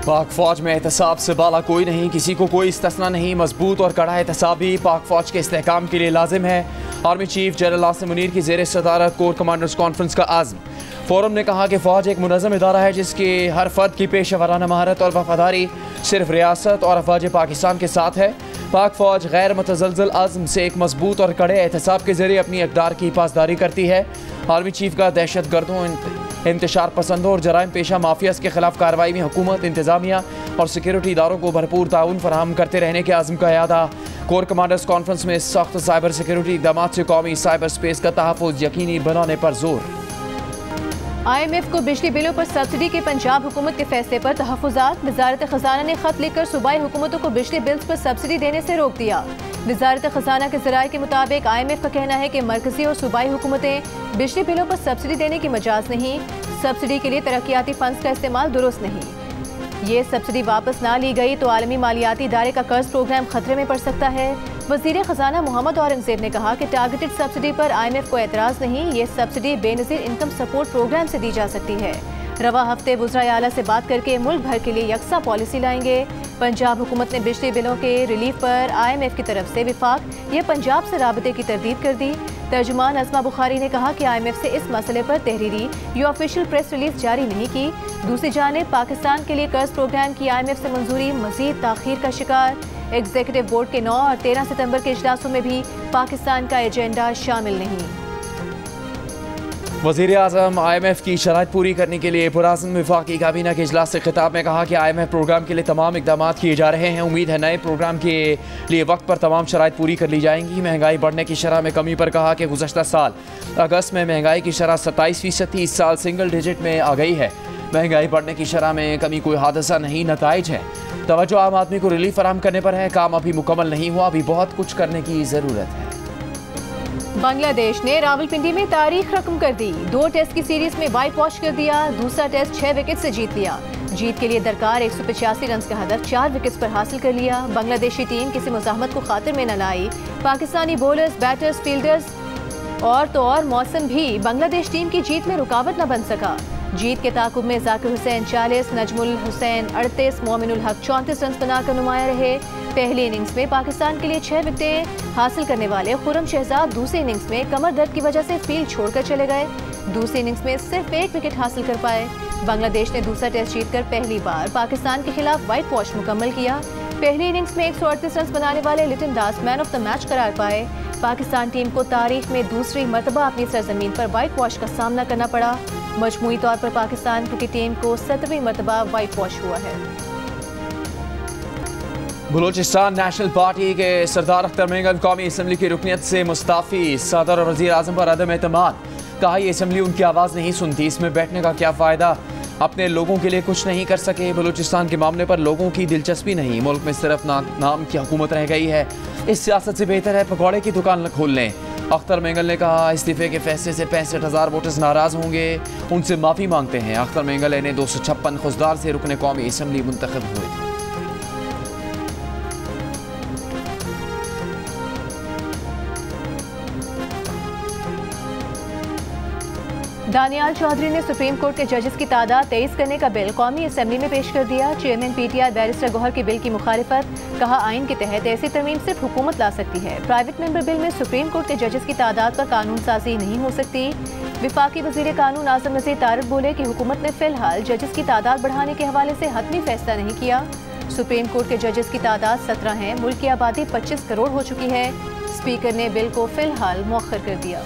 पाक फौज में एहतसाब से बाला कोई नहीं, किसी को कोई इस्तिस्ना नहीं। मजबूत और कड़ा एहतसाब भी पाक फौज के इस्तेहकाम के लिए लाजिम है। Army chief general Asim Munir की ज़ेर सदारत कोर कमांडर्स कॉन्फ्रेंस का आज़म। फोरम ने कहा कि फ़ौज एक मुनज़्ज़म इदारा है जिसके हर फर्द की पेशा वराना महारत और वफादारी सिर्फ रियासत और अफवाज पाकिस्तान के साथ है। पाक फ़ौज गैर मुतज़लज़ल आज़म से एक मजबूत और कड़े एहतसाब के ज़रिए अपनी इक़दार की पासदारी करती है। आर्मी चीफ का दहशत गर्दों, इंतशार पसंदों और जराइम पेशा माफियाज के खिलाफ कार्रवाई में हुकूमत, इंतजामिया और सिक्योरिटी इदारों को भरपूर ताउन फराहम करते रहने के आज़म का यादा। कोर कमांडर्स कॉन्फ्रेंस में सख्त साइबर सिक्योरिटी इक़दाम से कौमी साइबर स्पेस का तहफ़्फ़ुज़ यकीनी बनाने पर जोर। IMF को बिजली बिलों पर सब्सिडी के पंजाब हुकूमत के फैसले पर तहफ़्फ़ुज़ात। वज़ारत ख़ज़ाना ने खत लिखकर सूबाई हुकूमतों को बिजली बिल्स पर सब्सिडी देने से रोक दिया। वज़ारत ख़ज़ाना के ज़राए के मुताबिक IMF का कहना है कि मरकज़ी और सूबाई हुकूमतें बिजली बिलों पर सब्सिडी देने की मजाज नहीं। सब्सिडी के लिए तरक्याती फंड्स का इस्तेमाल दुरुस्त नहीं। ये सब्सिडी वापस ना ली गई तो आलमी मालियाती इदारे का कर्ज प्रोग्राम खतरे में पड़ सकता है। वज़ीर ख़ज़ाना मोहम्मद औरंगज़ेब ने कहा कि टारगेटेड सब्सिडी पर IMF को एतराज़ नहीं। ये subsidy Benazir income support program से दी जा सकती है। रवा हफ्ते वज़राए आला से बात करके मुल्क भर के लिए यकसा पॉलिसी लाएंगे। पंजाब हुकूमत ने बिजली बिलों के रिलीफ पर IMF की तरफ से विफाक या पंजाब से राबते की तरदीद कर दी। तर्जुमान अज़मा बुखारी ने कहा कि IMF से इस मसले पर तहरीरी या ऑफिशियल प्रेस रिलीज जारी नहीं की। दूसरी जानिब पाकिस्तान के लिए कर्ज प्रोग्राम की IMF से मंजूरी मजीद ताख़ीर का शिकार। एग्जीक्यूटिव बोर्ड के 9 और 13 सितंबर के इजलासों में भी पाकिस्तान का एजेंडा शामिल नहीं। वज़ीर आज़म IMF की शराइत पूरी करने के लिए पुराज़म वफाकी काबीना के इजलास से खिताब में कहा कि IMF प्रोग्राम के लिए तमाम इक़दाम किए जा रहे हैं। उम्मीद है नए प्रोग्राम के लिए वक्त पर तमाम शराइत पूरी कर ली जाएंगी। महंगाई बढ़ने की शरह में कमी पर कहा कि गुज़श्ता साल अगस्त में महंगाई की शरह 27% थी, इस साल सिंगल डिजिट में आ गई है। महंगाई बढ़ने की शरह में कमी कोई हादसा नहीं, नताइज है। तवज्जो आम आदमी को रिलीफ फराहम करने पर है। काम अभी मुकम्मल नहीं हुआ, अभी बहुत कुछ करने की ज़रूरत है। बांग्लादेश ने रावलपिंडी में तारीख रकम कर दी। 2 टेस्ट की सीरीज में वाइट वॉश कर दिया। दूसरा टेस्ट 6 विकेट से जीत लिया। जीत के लिए दरकार 185 रन का हदफ 4 विकेट्स पर हासिल कर लिया। बांग्लादेशी टीम किसी मुज़ाहमत को खातिर में न लाई। पाकिस्तानी बॉलर्स, बैटर्स, फील्डर्स और तो और मौसम भी बांग्लादेश टीम की जीत में रुकावट न बन सका। जीत के ताकुब में जाकिर हुसैन 40, नजमुल हुसैन 38, मोमिनुल हक 34 रन बनाकर नुमाया रहे। पहली इनिंग्स में पाकिस्तान के लिए 6 विकेटें हासिल करने वाले खुर्रम शहजाद दूसरी इनिंग्स में कमर दर्द की वजह से फील्ड छोड़कर चले गए। दूसरी इनिंग्स में सिर्फ 1 विकेट हासिल कर पाए। बांग्लादेश ने दूसरा टेस्ट जीतकर पहली बार पाकिस्तान के खिलाफ वाइट वॉश मुकम्मल किया। पहली इनिंग्स में 138 रन बनाने वाले लिटन दास मैन ऑफ द मैच करार पाए। पाकिस्तान टीम को तारीख में दूसरी मरतबा अपनी सरजमीन पर वाइट वॉश का सामना करना पड़ा। मजमूई तौर पर पाकिस्तान क्रिकेट टीम को 7वीं मरतबा वाइट वॉश हुआ है। बलूचिस्तान नेशनल पार्टी के सरदार अख्तर मेंगल कौमी असम्बली की रुकनीत से मुस्ताफ़ी। सदर और वज़ीर आज़म पर अदम एतमाद। कहा यह असम्बली उनकी आवाज़ नहीं सुनती, इसमें बैठने का क्या फ़ायदा, अपने लोगों के लिए कुछ नहीं कर सके। बलूचिस्तान के मामले पर लोगों की दिलचस्पी नहीं, मुल्क में सिर्फ नाम की हुकूमत रह गई है। इस सियासत से बेहतर है पकौड़े की दुकान खोल लें। अख्तर मेंगल ने कहा इस्तीफे के फैसले से 65,000 वोटर्स नाराज़ होंगे, उनसे माफ़ी मांगते हैं। अख्तर मेंगल ने 256 खुशदार से रुकने कौमी असम्बली मुंतखब हुए थे। दानियाल चौधरी ने सुप्रीम कोर्ट के जजेस की तादाद 23 करने का बिल कौमी असम्बली में पेश कर दिया। चेयरमैन PTI बैरिस्टर गौहर के बिल की मुखालिफत। कहा आइन के तहत ऐसी तरमीम सिर्फ हुकूमत ला सकती है। प्राइवेट मेंबर बिल में सुप्रीम कोर्ट के जजेस की तादाद पर कानून साजी नहीं हो सकती। विफाकी वजीर कानून आज़म नज़ीर तारिक बोले कि हुकूमत ने फिलहाल जजेस की तादाद बढ़ाने के हवाले से हतमी फैसला नहीं किया। सुप्रीम कोर्ट के जजेस की तादाद 17 है। मुल्क की आबादी 25 करोड़ हो चुकी है। स्पीकर ने बिल को फिलहाल मौखर कर दिया।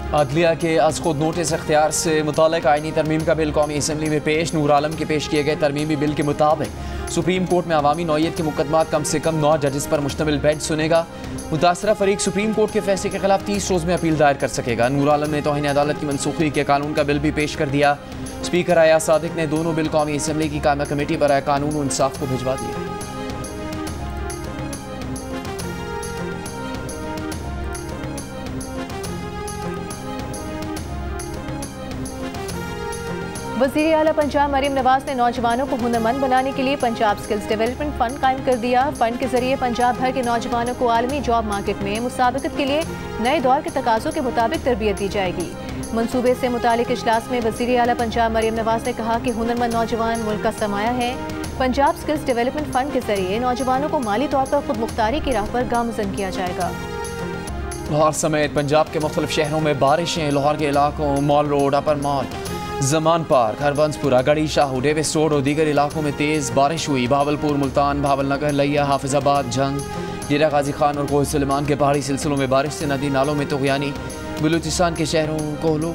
अदलिया के अज़ खुद नोटिस इख्तियार से मुताल्लिक़ आइनी तरमीम का बिल कौमी असम्बली में पेश। नूर आलम के पेश किए गए तरमीमी बिल के मुताबिक सुप्रीम कोर्ट में अवामी नौइयत के मुकदमात कम से कम 9 जजेस पर मुश्तमिल बेंच सुनेगा। मुतासरा फरीक सुप्रीम कोर्ट के फैसले के खिलाफ 30 रोज़ में अपील दायर कर सकेगा। नूर आलम ने तौहीन अदालत की मनसूखी के कानून का बिल भी पेश कर दिया। स्पीकर आया सादिक ने दोनों बिल कौमी असम्बली की कायमा कमेटी पर कानून और इंसाफ को भिजवा दिया। वज़ीर आला पंजाब मरीम नवाज ने नौजवानों को हुनरमंद बनाने के लिए पंजाब स्किल्स डेवलपमेंट फंड कायम कर दिया। फंड के जरिए पंजाब भर के नौजवानों को आलमी जॉब मार्केट में मुसाबकत के लिए नए दौर के तकाज़ों के मुताबिक तरबियत दी जाएगी। मनसूबे से मुतालिक इजलास में वज़ीर आला पंजाब मरीम नवाज ने कहा कि हुनरमंद नौजवान मुल्क का सरमाया है। पंजाब स्किल्स डेवलपमेंट फंड के जरिए नौजवानों को माली तौर पर खुद मुख्तारी की राह पर गामजन किया जाएगा। लाहौर समेत पंजाब के मुख्तलिफ शहरों में बारिशें। लाहौर के इलाकों मॉल रोड, अपर मॉल, जमान पार्क, हरबंसपुरा, गढ़ी शाहू, डेविस रोड और दीगर इलाकों में तेज़ बारिश हुई। भावलपुर, मुल्तान, भावलनगर, लिया, हाफिजाबाद, जंग, डेरा गाजी खान और कोह सुलेमान के पहाड़ी सिलसिलों में बारिश से नदी नालों में तुग़यानी। बलूचिस्तान के शहरों कोहलू,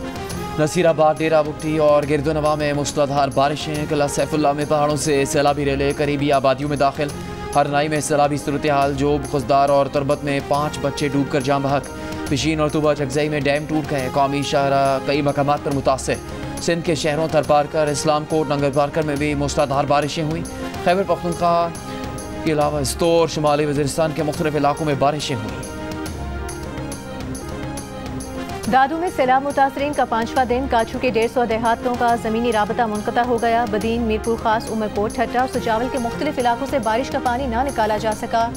नसीराबाद, डेरा बुगटी और गिरदोनवा में मूसलाधार बारिशें। किला सैफुल्ला में पहाड़ों से सैलाबी रेले करीबी आबादियों में दाखिल। हरनाई में सैलाबी सूरत हाल। जोब, खुजदार और तुरबत में 5 बच्चे डूब कर जाम बहक। पिशीन और तुबा चकजई में डैम टूट गए। कौमी शाहरा कई मकामात पर मुतासर। सिंध के शहरों थरपारकर, इस्लाम कोट, नंगर पारकर में भी मूसलाधार बारिशें हुई। खैबर पख्तूनख्वा के अलावा स्तोर, शुमाली वज़ीरिस्तान के मुख्तलिफ इलाकों में बारिशें हुई। दादू में सैलाब मुतासरीन का 5वां दिन। काछू के 150 देहातों का ज़मीनी राबता मुनक़ता हो गया। बदीन, मीरपुर खास, उमरकोट, ठट्टा और सजावल के मुख्तलिफ इलाकों से बारिश का पानी ना निकाला जा सका।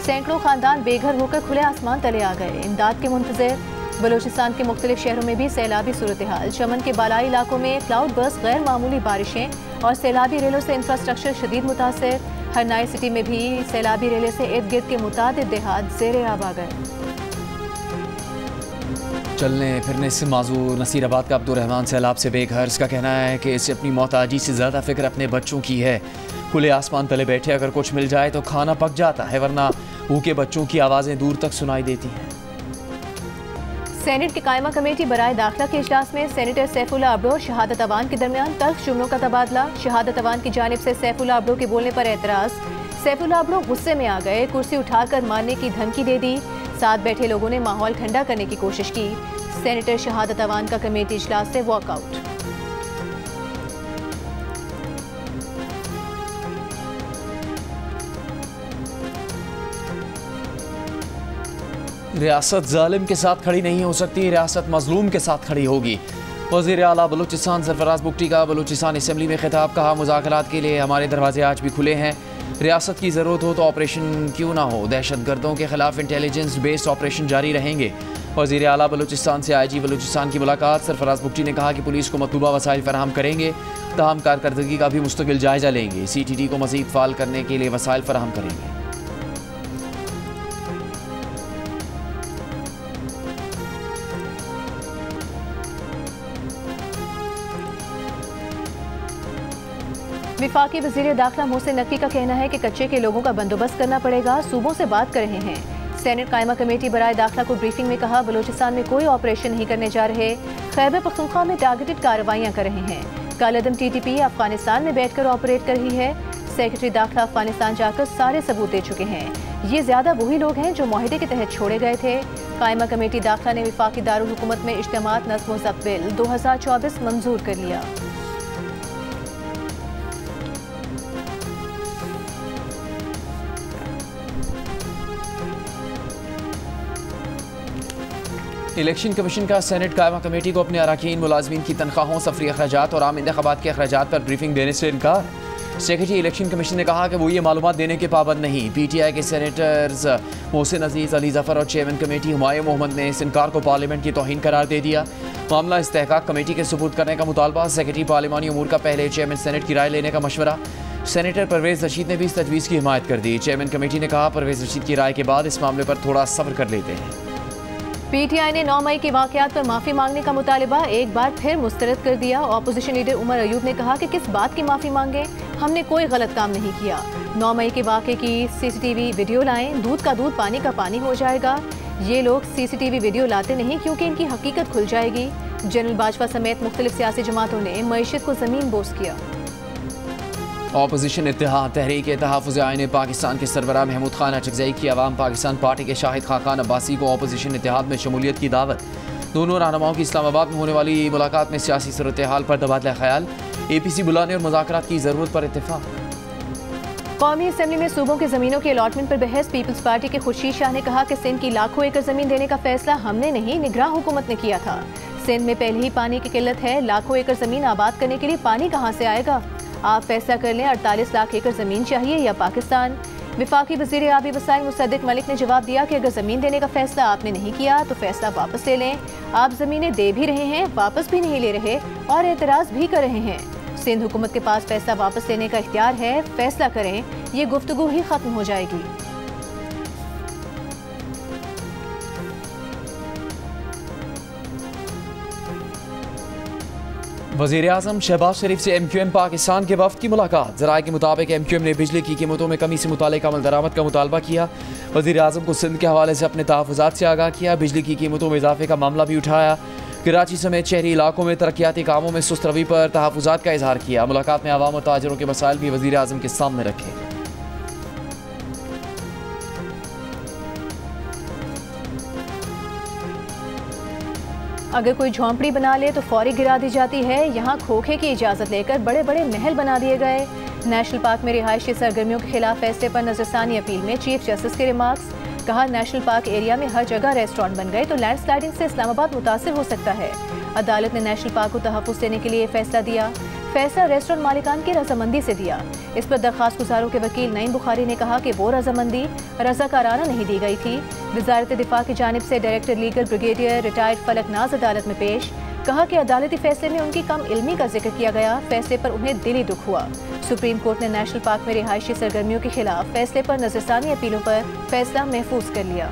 सैकड़ों खानदान बेघर होकर खुले आसमान तले आ गए, इमदाद के मुंतज़िर। बलूचिस्तान के मुख्तलिफ शहरों में भी सैलाबी सूरत हाल। चमन के बालाई इलाकों में क्लाउड बर्स्ट, गैर मामूली बारिशें और सैलाबी रेलों से इंफ्रास्ट्रक्चर शदीद मुतासर। हरनाई सिटी में भी सैलाबी रेले से इर्द गिर्द के मुतादिद देहात ज़ेरे आब आ गए। चलने फिरने से माजूर नसीराबाद का अब्दुर्रहमान सैलाब से बेघर। इसका कहना है कि इसे अपनी मोहताजी से ज़्यादा फिक्र अपने बच्चों की है। खुले आसमान तले बैठे अगर कुछ मिल जाए तो खाना पक जाता है, वरना भूखे बच्चों की आवाज़ें दूर तक सुनाई देती हैं। सेनेट की कायमा कमेटी बराए दाखिला के इजलास में सेनेटर सैफुल्लाह अब्दो और शहादत अवान के दरमियान तल्ख जुमलों का तबादला। शहादत अवान की जानिब से सैफुल्लाह अब्दो के बोलने पर एतराज़। सैफुल्लाह अब्दो गुस्से में आ गए, कुर्सी उठाकर मारने की धमकी दे दी। साथ बैठे लोगों ने माहौल ठंडा करने की कोशिश की। सेनेटर शहादत अवान का कमेटी इजलास से वॉकआउट। रियासत जालिम के साथ खड़ी नहीं हो सकती, रियासत मजलूम के साथ खड़ी होगी। वज़ीर आला बलूचिस्तान सरफराज बुगटी का बलूचिस्तान असम्बली में खिताब। कहा, मुज़ाकरात के लिए हमारे दरवाजे आज भी खुले हैं। रियासत की ज़रूरत हो तो ऑपरेशन क्यों ना हो, दहशत गर्दों के खिलाफ इंटेलिजेंस बेस्ड ऑपरेशन जारी रहेंगे। वज़ीर आला बलूचिस्तान से IG बलूचिस्तान की मुलाकात। सरफराज बुगटी ने कहा कि पुलिस को मतलूबा वसाइल फराहम करेंगे, तमाम कारकर्दगी का भी मुस्तकिल जायजा लेंगे। CTT को मज़ीद फ़ाल करने के लिए वसाइल फराहम करेंगे। विफाकी वज़ीर दाखिला मोहसिन नकवी का कहना है कि कच्चे के लोगों का बंदोबस्त करना पड़ेगा, सूबों से बात कर रहे हैं। सेनेट कायमा कमेटी बराए दाखिला को ब्रीफिंग में कहा, बलूचिस्तान में कोई ऑपरेशन नहीं करने जा रहे, खैबर पख्तूनख्वा में टारगेटेड कार्रवाइयाँ कर रहे हैं। कालेदम TTP अफगानिस्तान में बैठकर ऑपरेट कर रही है। सेक्रेटरी दाखिला अफगानिस्तान जाकर सारे सबूत दे चुके हैं। ये ज़्यादा वही लोग हैं जो माहिदे के तहत छोड़े गए थे। कायमा कमेटी दाखिला ने विफाकी दारुल हुकूमत में इज्तिमात नज़्म व ज़ब्त बिल 2024 मंजूर कर लिया। इलेक्शन कमीशन का सेनेट कायमा कमेटी को अपने अरकान मुलाजमीन की तनख्वाहों, सफरी अखराजात और आम इंतखाबात के अखराजात पर ब्रीफिंग देने से इनकार। सेक्रेटरी इलेक्शन कमीशन ने कहा कि वो ये मालूमात देने के पाबंद नहीं। PTI के सेनेटर्स मोहसिन अजीज़, अली जफ़र और चेयरमैन कमेटी हुमायूं मोहम्मद ने इस इनकार को पार्लियामेंट की तौहीन करार दे दिया। मामला इस्तेहकाक कमेटी के सुपुर्द करने का मुतालबा। सेक्रेटरी पार्लिमानी उमूर का पहले चेयरमैन सेनेट की राय लेने का मशवरा। सेनेटर परवेज़ रशीद ने भी इस तजवीज़ की हिमायत कर दी। चेयरमैन कमेटी ने कहा, परवेज़ रशीद की राय के बाद इस मामले पर थोड़ा सब्र कर लेते हैं। PTI ने 9 मई के वाक़यात पर माफ़ी मांगने का मुतालबा एक बार फिर मुस्तरद कर दिया। अपोजिशन लीडर उमर अयूब ने कहा कि किस बात की माफ़ी मांगे, हमने कोई गलत काम नहीं किया। 9 मई के वाक़े की CCTV वीडियो लाएं, दूध का दूध पानी का पानी हो जाएगा। ये लोग CCTV वीडियो लाते नहीं क्योंकि इनकी हकीकत खुल जाएगी। जनरल बाजवा समेत मुख्तलिफ सियासी जमातों ने मईशत को ज़मीन बोस किया। अपोजिशन इत्तेहाद तहरीक तहफ़्फ़ुज़ आईन पाकिस्तान के सरबराह महमूद खान अचकज़ई की अवाम पाकिस्तान पार्टी के शाहिद खाकान अब्बासी को अपोजिशन इत्तेहाद में शमूलियत की दावत। दोनों रहनुमाओं की इस्लामाबाद में होने वाली मुलाकात में सियासी सूरत हाल पर तबादला ख्याल। APC बुलाने और मुज़ाकरात की ज़रूरत पर इत्तेफाक। कौमी असम्बली में सूबों की ज़मीनों के अलॉटमेंट पर बहस। पीपल्स पार्टी के खुर्शीद शाह ने कहा कि सिंध की लाखों एकड़ ज़मीन देने का फैसला हमने नहीं, निगरान हुकूमत ने किया था। सिंध में पहले ही पानी की किल्लत है, लाखों एकड़ जमीन आबाद करने के लिए पानी कहां से आएगा? आप फैसला कर लें, 48 लाख एकड़ जमीन चाहिए या पाकिस्तान? विफाकी वज़ीर आबी वसाइल मुसद्दिक मलिक ने जवाब दिया कि अगर जमीन देने का फैसला आपने नहीं किया तो फैसला वापस ले लें। आप जमीनें दे भी रहे हैं, वापस भी नहीं ले रहे और एतराज भी कर रहे हैं। सिंध हुकूमत के पास फैसला वापस लेने का इख्तियार है, फैसला करें, ये गुफ्तगू ही खत्म हो जाएगी। वज़ीर आज़म शहबाज शरीफ से MQM पाकिस्तान के वफ़द की मुलाकात। ज़राए के मुताबिक MQM ने बिजली की कीमतों में कमी से मुतालिक अमल दरामद का मुतालबा किया। वज़ीर आज़म को सिंध के हवाले से अपने तहफ़्फ़ुज़ात से आगाह किया। बिजली की कीमतों में इजाफे का मामला भी उठाया। कराची समेत शहरी इलाकों में तरक्याती कामों में सुस्त रवि पर तहफ़्फ़ुज़ात का इजहार किया। मुलाकात में आवाम और ताजरों के मसाइल भी वज़ीर आज़म के सामने रखे। अगर कोई झोंपड़ी बना ले तो फौरी गिरा दी जाती है। यहाँ खोखे की इजाज़त लेकर बड़े बड़े महल बना दिए गए। नेशनल पार्क में रिहायशी सरगर्मियों के खिलाफ फैसले पर नजरसानी अपील में चीफ जस्टिस के रिमार्क्स। कहा, नेशनल पार्क एरिया में हर जगह रेस्टोरेंट बन गए तो लैंडस्लाइडिंग से इस्लामाबाद मुतासिर हो सकता है। अदालत ने नेशनल पार्क को तहफ़्फ़ुज़ देने के लिए फैसला दिया। फैसला रेस्टोरेंट मालिकान की रजामंदी से दिया। इस पर दरख्वास्त गुजारों के वकील नईम बुखारी ने कहा कि वो रजामंदी रज़ाकाराना नहीं दी गई थी। वज़ारत दिफा की जानिब से director legal brigadier retired Falaknaz अदालत में पेश। कहा कि अदालती फैसले में उनकी कम इल्मी का जिक्र किया गया। फैसले पर उन्हें दिली दुख हुआ। सुप्रीम कोर्ट ने नेशनल पार्क में रिहायशी सरगर्मियों के खिलाफ फैसले पर नजरसानी अपीलों पर फैसला महफूज कर लिया।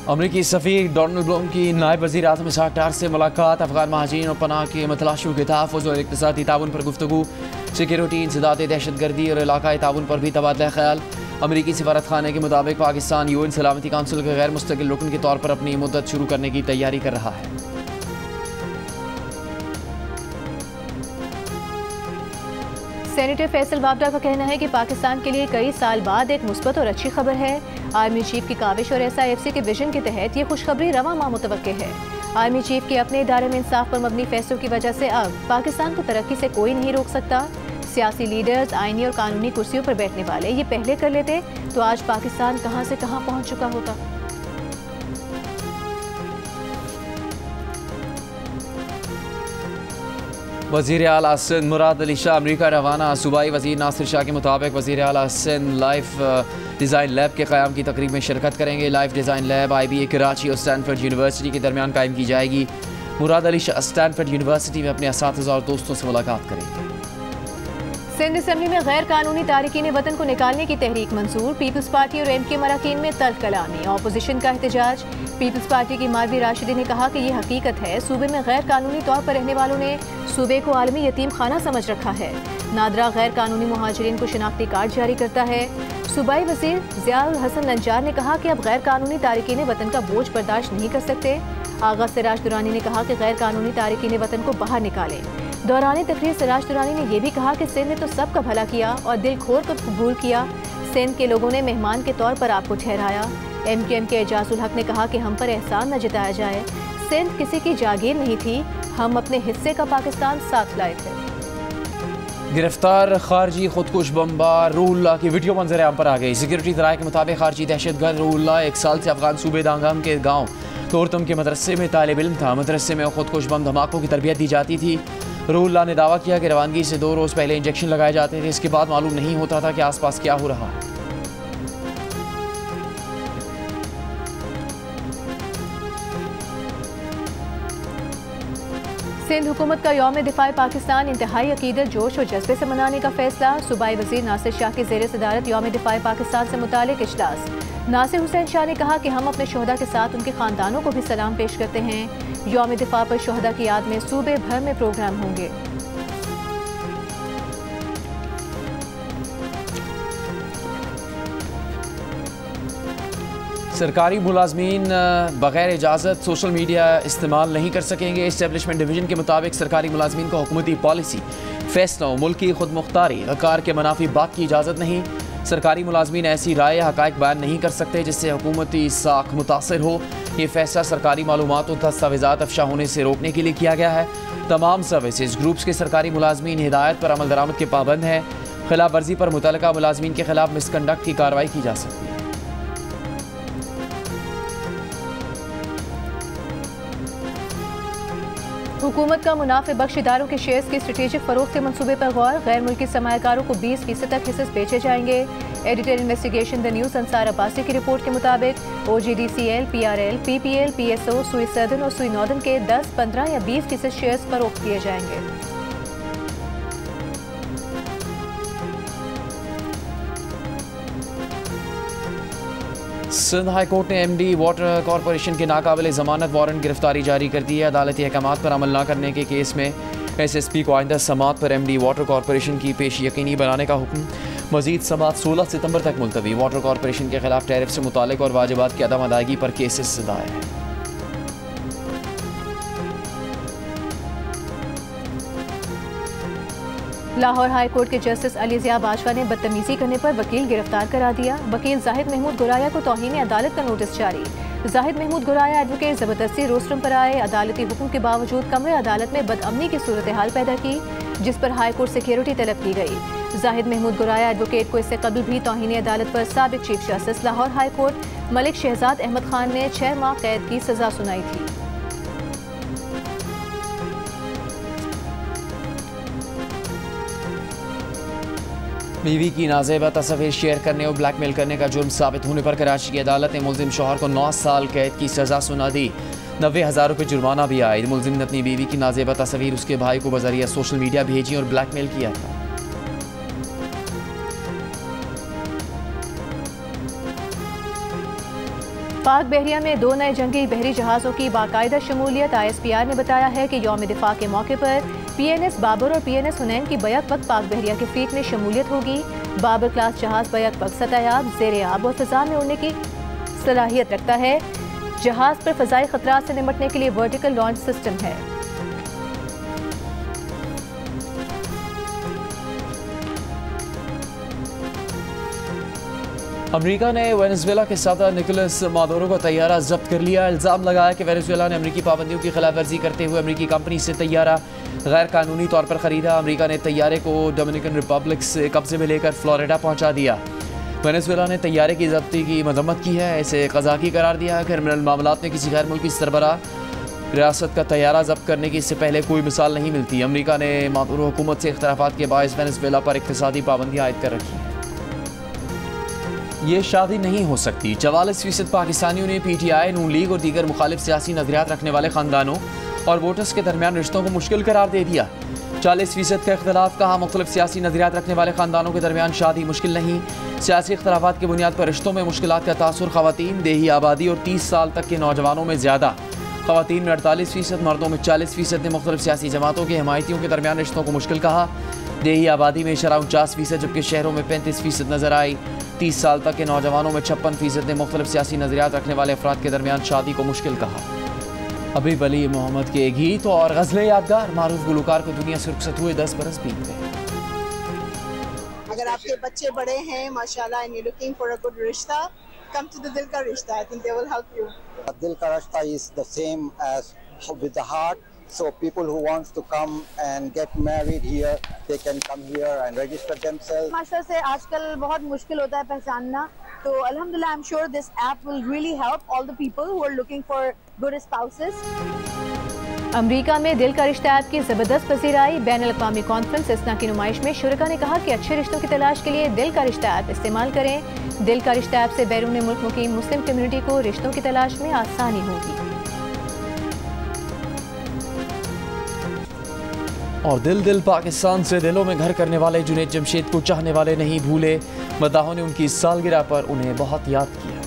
अमरीकी सफ़ीर डोनाल्ड ब्लूम की नायब वज़ीर आज़म इसहाक डार से मुलाकात। अफगान महाजिरीन और पनाह के मतलाशियों के तहफ़्फ़ुज़ और इक़्तिसादी ताउन पर गुफ्तगू। सिक्योरिटी इंसदाद दहशतगर्दी और इलाकाई ताउन पर भी तबादला ख्याल। अमरीकी सफारत खाने के मुताबिक पाकिस्तान UN सलामती काउंसिल के गैर मुस्तकिल रुकन के तौर पर अपनी मुद्दत शुरू करने की तैयारी कर रहा है। सेनेटर फैसल वाबडा का कहना है कि पाकिस्तान के लिए कई साल बाद एक मुस्बत और अच्छी खबर है। आर्मी चीफ की काविश और SIFC के विजन के तहत ये खुशखबरी रवा माह मुतवक्के है। आर्मी चीफ के अपने इदारे में इंसाफ पर मबनी फैसलों की वजह से अब पाकिस्तान को तरक्की से कोई नहीं रोक सकता। सियासी लीडर्स आईनी और कानूनी कुर्सियों पर बैठने वाले ये पहले कर लेते तो आज पाकिस्तान कहां से कहां पहुंच चुका होता। वज़ीर आला सिंध मुराद अली शाह अमरीका रवाना। सूबाई वज़ीर नासिर शाह के मुताबिक वज़ीर आला सिंध लाइफ डिज़ाइन लैब के क़याम की तकरीब में शिरकत करेंगे। Life design lab IBA Karachi और स्टैनफोर्ड यूनिवर्सिटी के दरमियान कायम की जाएगी। मुराद अली शाह स्टैनफोर्ड यूनिवर्सिटी में अपने असातिज़ा और दोस्तों से मुलाकात करेंगे। सिंध असम्बली में गैर कानूनी तारिकीन वतन को निकालने की तहरीक मंजूर। पीपल्स पार्टी और MK मराकीन में तल्ख कलामी। ऑपोजिशन का एहतजाज। पीपल्स पार्टी की मारवी राशिदी ने कहा कि ये हकीकत है, सूबे में गैर कानूनी तौर पर रहने वालों ने सूबे को आलमी यतीम खाना समझ रखा है। नादरा गैर कानूनी मुहाजिरीन को शिनाख्ती कार्ड जारी करता है। सूबाई वज़ीर ज़ियाउल हसन नज्जार ने कहा कि अब गैर कानूनी तारिकीन वतन का बोझ बर्दाश्त नहीं कर सकते। आगा सिराज दुरानी ने कहा कि गैर कानूनी तारिकीन वतन को बाहर निकालें। दौरान तकरीर सिराज दुरानी ने यह भी कहा कि सिंध ने तो सबका भला किया और दिल खोल कर कबूल किया। सिंध के लोगों ने मेहमान के तौर पर आपको ठहराया। MQM के एजाजुल हक ने कहा कि हम पर एहसान न जताया जाए। सिंध किसी की जागीर नहीं थी, हम अपने हिस्से का पाकिस्तान साथ लाए थे। गिरफ्तार खारजी खुदकुश बमबार रूहुल्लाह की वीडियो मंजर आम पर आ गई। सिक्योरिटी ज़राए के मुताबिक खारजी दहशतगर्द रूहुल्लाह 1 साल से अफगान सूबे दांगम के गाँव तोरतम के मदरसे में तालिब इल्म था। मदरसे में खुदकुश बम धमाकों की तरबियत दी जाती थी। रूहुल्लाह ने दावा किया कि रवानगी से 2 रोज़ पहले इंजेक्शन लगाए जाते थे। इसके बाद मालूम नहीं होता था कि आसपास क्या हो रहा है। सिंध हुकूमत का यौम दिफाए पाकिस्तान इंतहाई अकीदत, जोश और जज्बे से मनाने का फैसला। सूबाई वज़ीर नासिर शाह की ज़ेर सदारत यौम दिफाए पाकिस्तान से मुतालिक इजलास। नासिर हुसैन शाह ने कहा कि हम अपने शोहदा के साथ उनके ख़ानदानों को भी सलाम पेश करते हैं। यौम दिफा पर शोहदा की याद में सूबे भर में प्रोग्राम होंगे। सरकारी मुलाजमीन बगैर इजाज़त सोशल मीडिया इस्तेमाल नहीं कर सकेंगे। इस्टेब्लिशमेंट डिवीज़न के मुताबिक सरकारी मुलाजमीन को हुकूमती पॉलिसी, फैसलों, मुल्की खुद मुख्तारी, वकार के मनाफी बात की इजाज़त नहीं। सरकारी मुलाजमीन ऐसी राय या हक़ाइक़ बयान नहीं कर सकते जिससे हुकूमती साख मुतासर हो। ये फैसला सरकारी मालूमात और दस्तावेज़ात अफशा होने से रोकने के लिए किया गया है। तमाम सर्विसेज ग्रुप्स के सरकारी मुलाजमीन हिदायत पर अमल दरामद के पाबंद हैं। खिलाफ वर्जी पर मुतल्लिका मुलाजमीन के खिलाफ मिसकंडक्ट की कार्रवाई की जा सकती है। हुकूमत का मुनाफे बख्श इदारों के शेयर्स की स्ट्रेटेजिक फरोख्त के मंसूबे पर गौर। गैर मुल्की सरमायाकारों को 20% तक हिस्से बेचे जाएंगे। Editor investigation the news Ansar Abbasi की रिपोर्ट के मुताबिक OGDCL, PRL, PPL, PSO, सुई सदर्न और सुई नॉर्दर्न के 10, 15 या 20% शेयर्स फरोख्त किए जाएंगे। सिंध हाई कोर्ट ने MD वाटर कॉरपोरेशन के नाकाबिल जमानत वारंट गिरफ्तारी जारी कर दी है। अदालती अहकामात पर अमल न करने के केस में SSP को आइंदा समात पर MD वाटर कॉरपोरेशन की पेश यकीनी बनाने का हुक्म। मजीद समात 16 सितंबर तक मुलतवी। वाटर कॉरपोरेशन के खिलाफ टैरिफ से मुतालिक और वाजिबात की अदम अदायगी पर केसेस दायर। लाहौर हाई कोर्ट के जस्टिस अली ज़िया बाजवा ने बदतमीजी करने पर वकील गिरफ्तार करा दिया। वकील जाहिद महमूद गुराया को तौहीन अदालत का नोटिस जारी। जाहिद महमूद गुराया एडवोकेट जबरदस्ती रोस्टरम पर आए। अदालती हुक्म के बावजूद कमरे अदालत में बदअमनी की सूरत हाल पैदा की, जिस पर हाई कोर्ट सिक्योरिटी तलब की गई। जाहिद महमूद गुराया एडवोकेट को इससे कबल भी तौहीन अदालत पर साबिक chief justice Lahore high court Malik Shahzad Ahmed Khan ने 6 माह कैद की सजा सुनाई थी। बीवी की नाजेबा तस्वीर शेयर करने और ब्लैकमेल करने का जुर्म साबित होने पर कराची की अदालत ने मुलजिम शौहर को 9 साल कैद की सजा सुना दी। 90,000 रुपये जुर्माना भी आए। मुलजिम ने अपनी बीवी की नाजेबा तस्वीर उसके भाई को बजरिया सोशल मीडिया भेजी और ब्लैकमेल किया था। पाक बहरिया में 2 नए जंगी बहरी जहाज़ों की बाकायदा शमूलियत। ISPR ने बताया है कि यौम दिफा के मौके पर PNS बाबर और PNS हुनैन की बैक वक्त पाक बहरिया के फ्लीट में शमूलियत होगी। बाबर क्लास जहाज़ बैक वक्त सतह ज़ेर आब और फ़ज़ा में उड़ने की सलाहियत रखता है। जहाज़ पर फ़ज़ाई ख़तरात से निपटने के लिए वर्टिकल लॉन्च सिस्टम है। अमेरिका ने वेनेजुएला के सदर निकोलस मादुरो का तैयारा जब्त कर लिया। इल्ज़ाम लगाया कि वेनेजुएला ने अमेरिकी पाबंदियों की खिलाफ वर्जी करते हुए अमेरिकी कंपनी से तैयारा गैर कानूनी तौर पर ख़रीदा। अमेरिका ने तैयारे को डोमिनिकन रिपब्लिक से कब्जे में लेकर फ्लोरिडा पहुंचा दिया। वेनेजुएला ने तैयारे की जब्ती की मजम्मत की है, इसे क़ज़ाकी करार दिया है। क्रिमिनल मामलात में किसी गैर मुल्की सरबराह रियासत का तैयारा जब्त करने की इससे पहले कोई मिसाल नहीं मिलती। अमेरिका ने मादुरो हुकूमत से इख्तलाफात के बायस वेनेजुएला पर इक़्तिसादी पाबंदियाँ आयद कर रखी हैं। ये शादी नहीं हो सकती। 44% पाकिस्तानियों ने PTI, नून लीग और दीगर मुखालिफ सियासी नजरियात रखने वाले खानदानों और वोटर्स के दरमियान रिश्तों को मुश्किल करार दे दिया। 40% का इख्तलाफ कहा। मुख्तलिफ सियासी नजरियात रखने वाले खानदानों के दरमियान शादी मुश्किल नहीं। सियासी इख्तलाफात की बुनियाद पर रिश्तों में मुश्किलात का तासुर खवातीन, देही आबादी और 30 साल तक के नौजवानों में ज़्यादा। खवातीन में 48%, मर्दों में 40% ने मुख्तलिफ सियासी जमातों के हमायतियों के दरमियान रिश्तों को मुश्किल कहा। देही आबादी में शराब 49%, जबकि शहरों में 35% नजर आई। 30 साल तक के नौजवानों में 56% ने मुख्तलिफ सियासी नजरियात रखने वाले अफराद के दरमियान शादी को मुश्किल कहा। अभी वली मोहम्मद के गीत और गज़लें यादगार। मारूफ गुलकार को दुनिया से रुखसत हुए 10 बरस बीत गए। अगर आपके बच्चे बड़े हैं माशाल्लाह and you're looking for a good रिश्ता, come to the दिल का रिश्ता. I think they will help you. दिल का रिश्ता is the same as with the heart. So people who wants to come and get married here, they can come here and register themselves. माशा से आजकल बहुत मुश्किल होता है पहचानना, तो अल्हम्दुलिल्लाह I'm sure this app will really help all the people who are looking for good spouses. अमरीका में दिल का रिश्ता ऐप की ज़बरदस्त पज़ीराई। बैनुल-अक़वामी कॉन्फ्रेंस इस्ना की नुमाइश में शुरका ने कहा कि अच्छे रिश्तों की तलाश के लिए दिल का रिश्ता ऐप इस्तेमाल करें। दिल का रिश्ता ऐप से बैरून मुल्क मुकीम मुस्लिम कम्युनिटी को रिश्तों की तलाश में आसानी होगी। और दिल पाकिस्तान से दिलों में घर करने वाले जुनैद जमशेद को चाहने वाले नहीं भूले। मदाहों ने उनकी सालगिरह पर उन्हें बहुत याद किया।